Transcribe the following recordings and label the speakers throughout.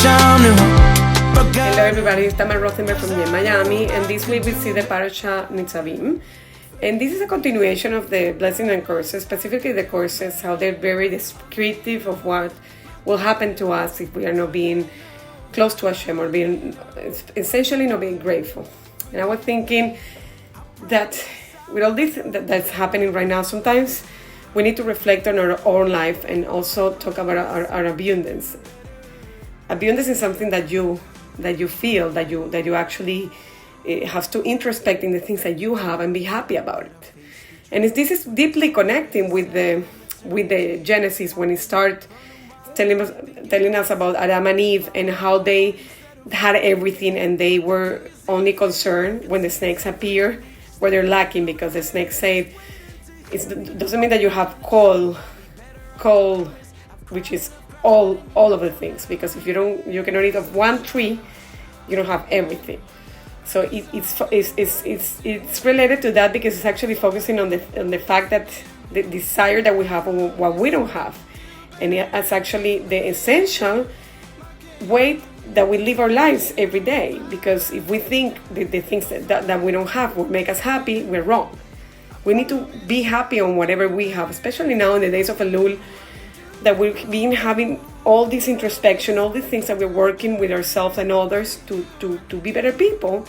Speaker 1: Hello everybody, it's Tamar Rothenberg from Jem Miami, and this week we see the PARASHA nitzavim. And this is a continuation of the blessing and curses, specifically the curses, how they're very descriptive of what will happen to us if we are not being close to Hashem or being, essentially not being grateful. And I was thinking that with all this that's happening right now, sometimes we need to reflect on our own life and also talk about our abundance. Abundance is something that you feel, that you actually have to introspect in the things that you have and be happy about it. And this is deeply connecting with the Genesis, when it starts telling us about Adam and Eve and how they had everything and they were only concerned when the snakes appear, where they're lacking, because the snakes say it doesn't mean that you have coal, which is all of the things, because if you cannot eat of one tree, you don't have everything. So it's related to that, because it's actually focusing on the fact that the desire that we have of what we don't have, and it's actually the essential way that we live our lives every day. Because if we think the things that we don't have will make us happy, we're wrong. We need to be happy on whatever we have, especially now in the days of Elul, that we've been having all this introspection, all these things that we're working with ourselves and others to be better people.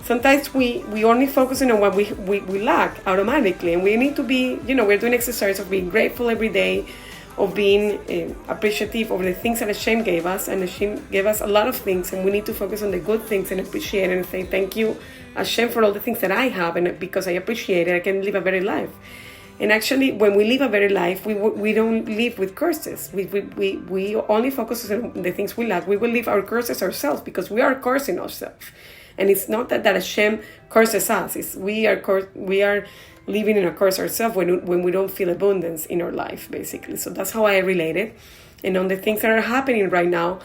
Speaker 1: Sometimes we only focusing on what we lack automatically, and we need to be, we're doing exercise of being grateful every day, of being appreciative of the things that Hashem gave us, and Hashem gave us a lot of things, and we need to focus on the good things and appreciate it and say thank you, Hashem, for all the things that I have, and because I appreciate it, I can live a better life. And actually, when we live a better life, we don't live with curses. We only focus on the things we lack. We will live our curses ourselves, because we are cursing ourselves. And it's not that Hashem curses us. It's we are living in a curse ourselves when we don't feel abundance in our life, basically. So that's how I relate it. And on the things that are happening right now,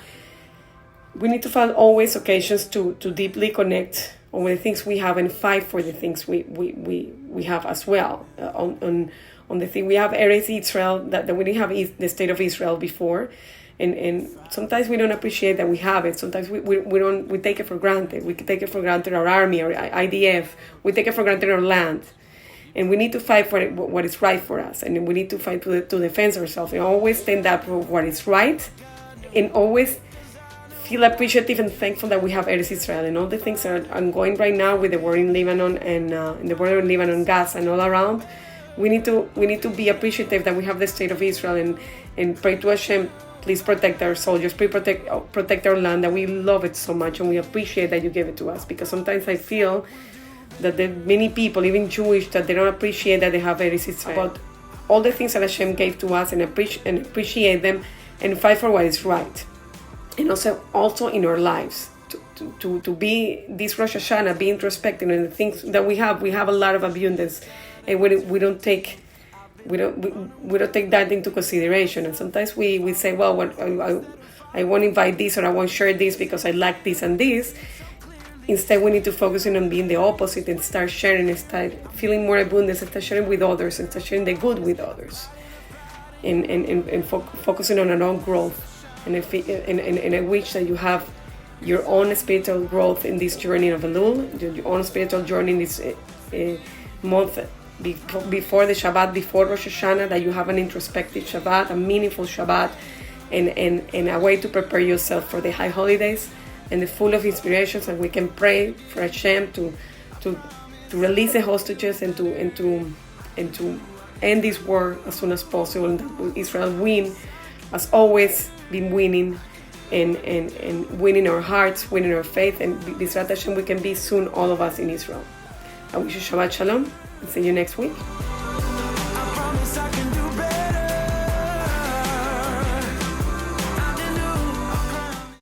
Speaker 1: we need to find always occasions to deeply connect on the things we have and fight for the things we have as well. On the thing we have Eretz Israel, that we didn't have the state of Israel before. And sometimes we don't appreciate that we have it. Sometimes we take it for granted. We take it for granted our army, our IDF. We take it for granted our land. And we need to fight for what is right for us. And we need to fight to defend ourselves. And always stand up for what is right. And always feel appreciative and thankful that we have Eretz Israel. And all the things that are ongoing right now with the war in Lebanon and in the border in Lebanon, Gaza, and all around. We need to be appreciative that we have the state of Israel and pray to Hashem. Please protect our soldiers, protect our land, that we love it so much and we appreciate that you gave it to us. Because sometimes I feel that there are many people, even Jewish, that they don't appreciate that they have Eretz Israel. About all the things that Hashem gave to us, and appreciate them and fight for what is right. And also in our lives, to be this Rosh Hashanah, be introspective in the things that we have. We have a lot of abundance, and we don't take that into consideration. And sometimes we say, well, I won't invite this, or I won't share this because I lack this and this. Instead, we need to focus on being the opposite and start sharing, and start feeling more abundance, and start sharing with others, and start sharing the good with others, and focusing on our own growth. And I wish that you have your own spiritual growth in this journey of Elul, your own spiritual journey in this month before the Shabbat, before Rosh Hashanah, that you have an introspective Shabbat, a meaningful Shabbat, and a way to prepare yourself for the high holidays, and the full of inspirations, and we can pray for Hashem to release the hostages and to end this war as soon as possible, and that Israel win, as always been winning, and winning our hearts, winning our faith, and B'ezrat Hashem we can be soon all of us in Israel. I wish you Shabbat Shalom, and see you next week.